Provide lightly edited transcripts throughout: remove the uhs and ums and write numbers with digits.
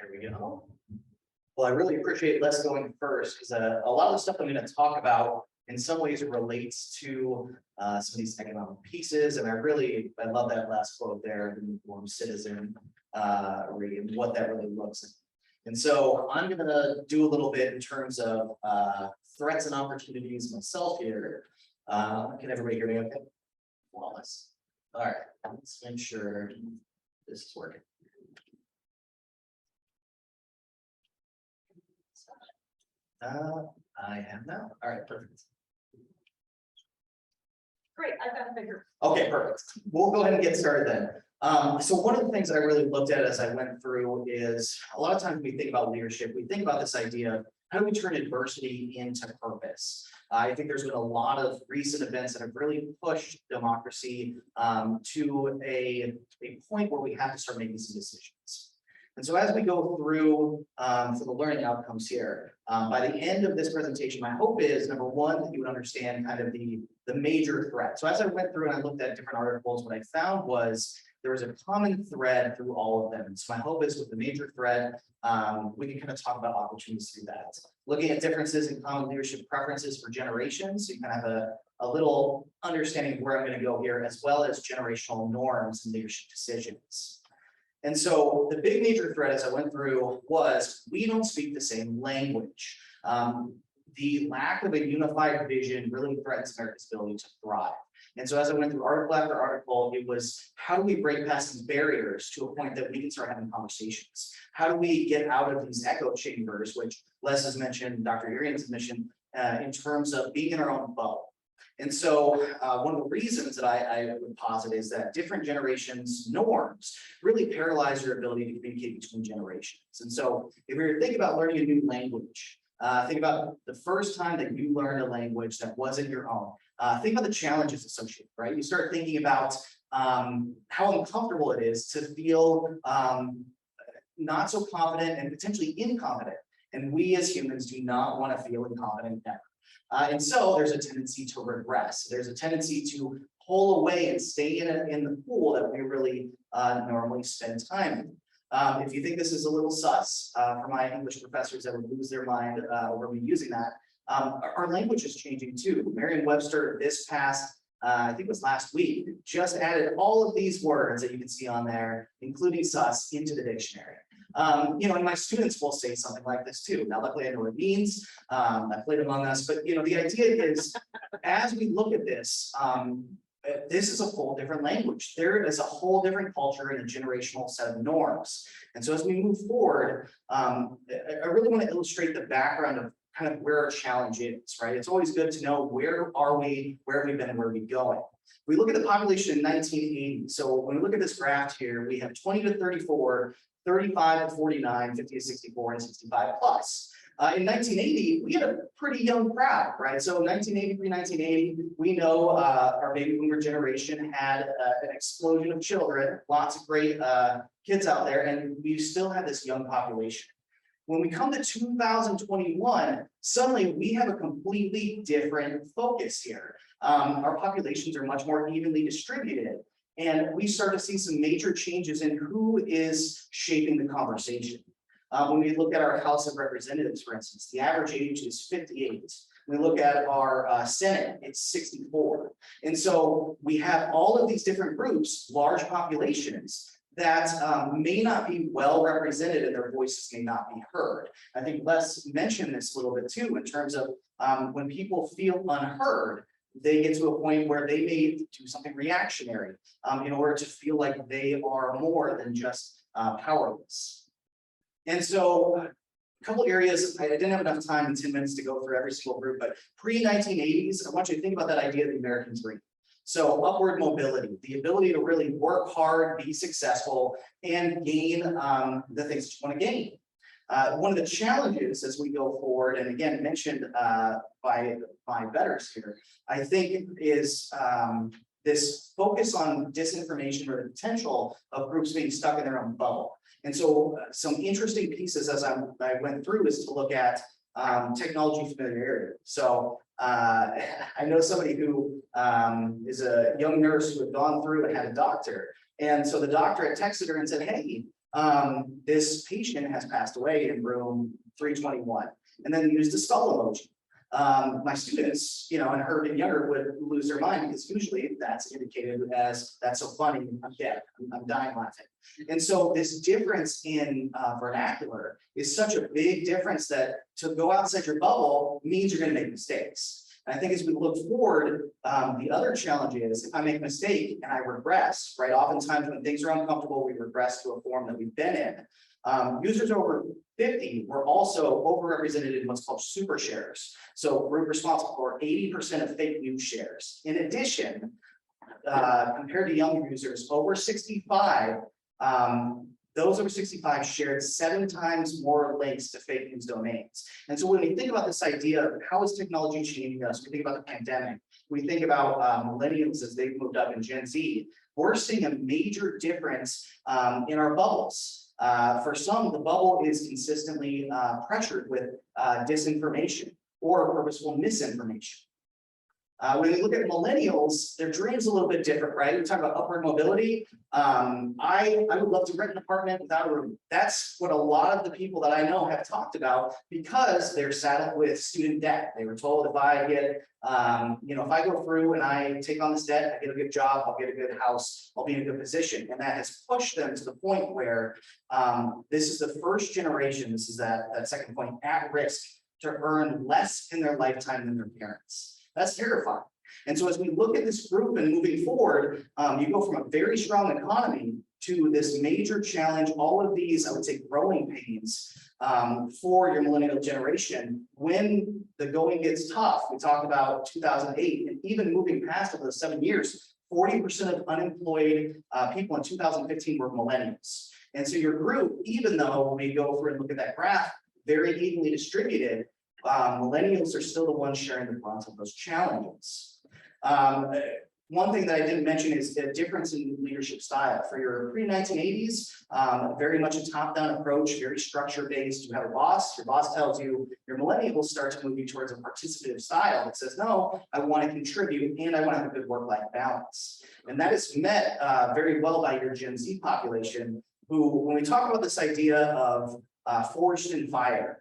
There we go. Well, I really appreciate Les going first because a lot of the stuff I'm going to talk about in some ways it relates to some of these economic pieces. And I love that last quote there, the informed citizen, and what that really looks like. And so I'm going to do a little bit in terms of threats and opportunities myself here. Can everybody hear me okay? Flawless. All right, let's make sure this is working. I have now. All right, perfect. Great, I've got a figure. Okay, perfect. We'll go ahead and get started then. So one of the things I really looked at as I went through is a lot of times when we think about leadership, we think about this idea of how do we turn adversity into purpose? I think there's been a lot of recent events that have really pushed democracy to a point where we have to start making some decisions. And so as we go through for the learning outcomes here, by the end of this presentation, my hope is, number one, that you would understand kind of the major threat. So as I went through and I looked at different articles, what I found was there was a common thread through all of them. And so my hope is with the major thread, we can kind of talk about opportunities through that. Looking at differences in common leadership preferences for generations, so you kind of have a little understanding of where I'm going to go here, as well as generational norms and leadership decisions. And so the big major thread as I went through was we don't speak the same language. The lack of a unified vision really threatens America's ability to thrive. And so as I went through article after article, it was how do we break past these barriers to a point that we can start having conversations? How do we get out of these echo chambers, which Les has mentioned, Dr. Urian has mentioned, in terms of being in our own bubble? And so one of the reasons that I would posit is that different generations' norms really paralyze your ability to communicate between generations. And so if you're thinking about learning a new language, think about the first time that you learned a language that wasn't your own. Think about the challenges associated, right? You start thinking about how uncomfortable it is to feel not so confident and potentially incompetent. And we as humans do not want to feel incompetent ever. And so there's a tendency to regress. There's a tendency to pull away and stay in the pool that we really normally spend time in. If you think this is a little sus for my English professors that would lose their mind over me using that, our language is changing too. Merriam-Webster this past, I think it was last week, just added all of these words that you can see on there, including sus, into the dictionary. And my students will say something like this too. Now, luckily, I know what it means. I played among us, but the idea is, as we look at this, this is a whole different language. There is a whole different culture and a generational set of norms. And so, as we move forward, I really want to illustrate the background of kind of where our challenge is. Right? It's always good to know where are we, where have we been, and where are we going. We look at the population in 1980. So when we look at this graph here, we have 20 to 34. 35 to 49, 50 to 64, and 65 plus. In 1980, we had a pretty young crowd, right? So 1983, 1980, we know our baby boomer generation had an explosion of children, lots of great kids out there, and we still have this young population. When we come to 2021, suddenly we have a completely different focus here. Our populations are much more evenly distributed. And we start to see some major changes in who is shaping the conversation. When we look at our House of Representatives, for instance, the average age is 58. When we look at our Senate, it's 64. And so we have all of these different groups, large populations, that may not be well represented and their voices may not be heard. I think Les mentioned this a little bit too, in terms of when people feel unheard, they get to a point where they may do something reactionary in order to feel like they are more than just powerless. And so a couple areas, I didn't have enough time in 10 minutes to go through every single group, but pre-1980s, I want you to think about that idea of the American dream. So upward mobility, the ability to really work hard, be successful, and gain the things that you want to gain. One of the challenges as we go forward, and again mentioned by my betters here, I think is this focus on disinformation or the potential of groups being stuck in their own bubble. And so some interesting pieces as I went through is to look at technology familiarity. So I know somebody who is a young nurse who had gone through and had a doctor. And so the doctor had texted her and said, hey, This patient has passed away in room 321, and then used a skull emoji. My students, and her and younger would lose their mind because usually that's indicated as that's so funny, I'm dead, I'm dying laughing. And so this difference in vernacular is such a big difference that to go outside your bubble means you're going to make mistakes. And I think as we look forward, the other challenge is if I make a mistake and I regress, right? Oftentimes when things are uncomfortable, we regress to a form that we've been in. Users over 50 were also overrepresented in what's called super shares. So we're responsible for 80% of fake news shares. In addition, compared to younger users over 65, those over 65 shared 7 times more links to fake news domains. And so when we think about this idea of how is technology changing us, we think about the pandemic, we think about millennials as they've moved up in Gen Z, we're seeing a major difference in our bubbles. For some, the bubble is consistently pressured with disinformation or purposeful misinformation. When we look at millennials, their dream's a little bit different, right? We talk about upward mobility. I would love to rent an apartment without a room. That's what a lot of the people that I know have talked about because they're saddled with student debt. They were told if I get, if I go through and I take on this debt, I get a good job, I'll get a good house, I'll be in a good position. And that has pushed them to the point where this is the first generation, this is that second point, at risk to earn less in their lifetime than their parents. That's terrifying. And so as we look at this group and moving forward, you go from a very strong economy to this major challenge, all of these, I would say, growing pains for your millennial generation. When the going gets tough, we talked about 2008, and even moving past over those 7 years, 40% of unemployed people in 2015 were millennials. And so your group, even though when we go through and look at that graph, very evenly distributed, millennials are still the ones sharing the brunt of those challenges. One thing that I didn't mention is the difference in leadership style. For your pre-1980s, very much a top-down approach, very structure-based. You have a boss, your boss tells you. Your millennials start to move you towards a participative style that says, no, I want to contribute and I want to have a good work-life balance. And that is met very well by your Gen Z population, who, when we talk about this idea of forged in fire,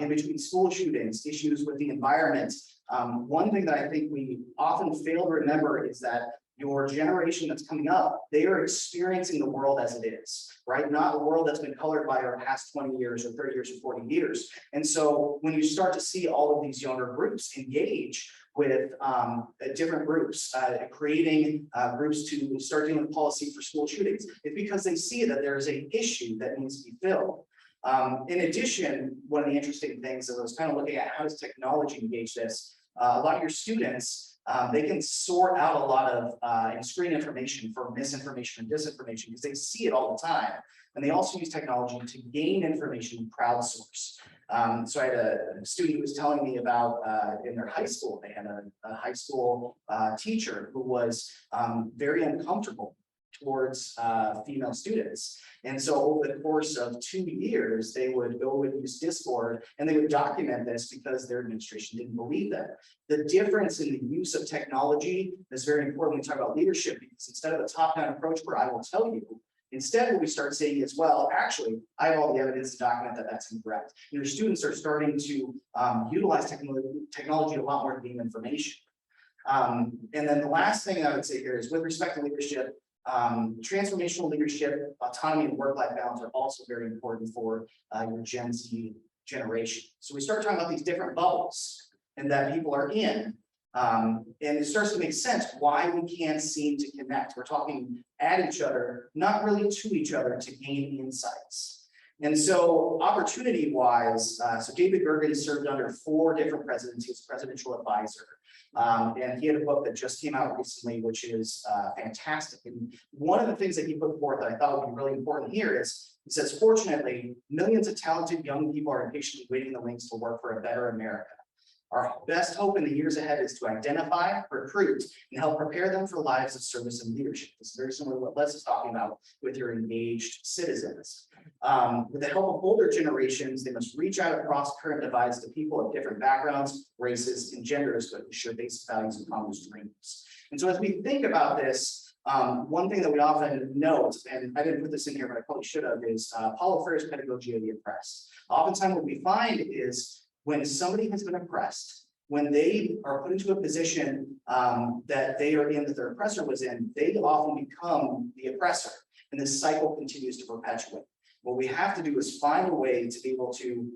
in between school shootings, issues with the environment. One thing that I think we often fail to remember is that your generation that's coming up, they are experiencing the world as it is, right? Not the world that's been colored by our past 20 years or 30 years or 40 years. And so when you start to see all of these younger groups engage with different groups, creating groups to start dealing with policy for school shootings, it's because they see that there is an issue that needs to be filled. In addition, one of the interesting things is I was kind of looking at how does technology engage this. A lot of your students, they can sort out a lot of and screen information for misinformation and disinformation because they see it all the time. And they also use technology to gain information and crowdsource. So I had a student who was telling me about in their high school, they had a high school teacher who was very uncomfortable towards female students. And so over the course of 2 years, they would go and use Discord and they would document this because their administration didn't believe that. The difference in the use of technology is very important when we talk about leadership, because instead of a top-down approach where I will tell you, instead what we start saying is, well, actually, I have all the evidence to document that that's incorrect. And your students are starting to utilize technology a lot more to gain information. And then the last thing I would say here is with respect to leadership, transformational leadership, autonomy, and work-life balance are also very important for your Gen Z generation. So we start talking about these different bubbles and that people are in, and it starts to make sense why we can't seem to connect. We're talking at each other, not really to each other to gain insights. And so opportunity-wise, so David Gergen served under 4 different presidents. He was a presidential advisor. And he had a book that just came out recently, which is fantastic. And one of the things that he put forth that I thought would be really important here is, he says, fortunately, millions of talented young people are impatiently waiting in the wings to work for a better America. Our best hope in the years ahead is to identify, recruit, and help prepare them for lives of service and leadership. This is very similar to what Les is talking about with your engaged citizens. With the help of older generations, they must reach out across current divides to people of different backgrounds, races, and genders, but share basic values and common dreams. And so as we think about this, One thing that we often note, and I didn't put this in here, but I probably should have, is Paulo Freire's pedagogy of the oppressed. Oftentimes what we find is when somebody has been oppressed, when they are put into a position that they are in, that their oppressor was in, they often become the oppressor. And this cycle continues to perpetuate. What we have to do is find a way to be able to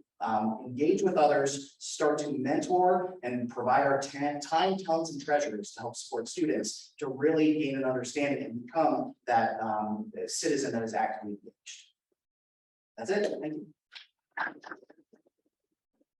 engage with others, start to mentor and provide our time, talents, and treasures to help support students to really gain an understanding and become that citizen that is actively engaged. That's it. Thank you.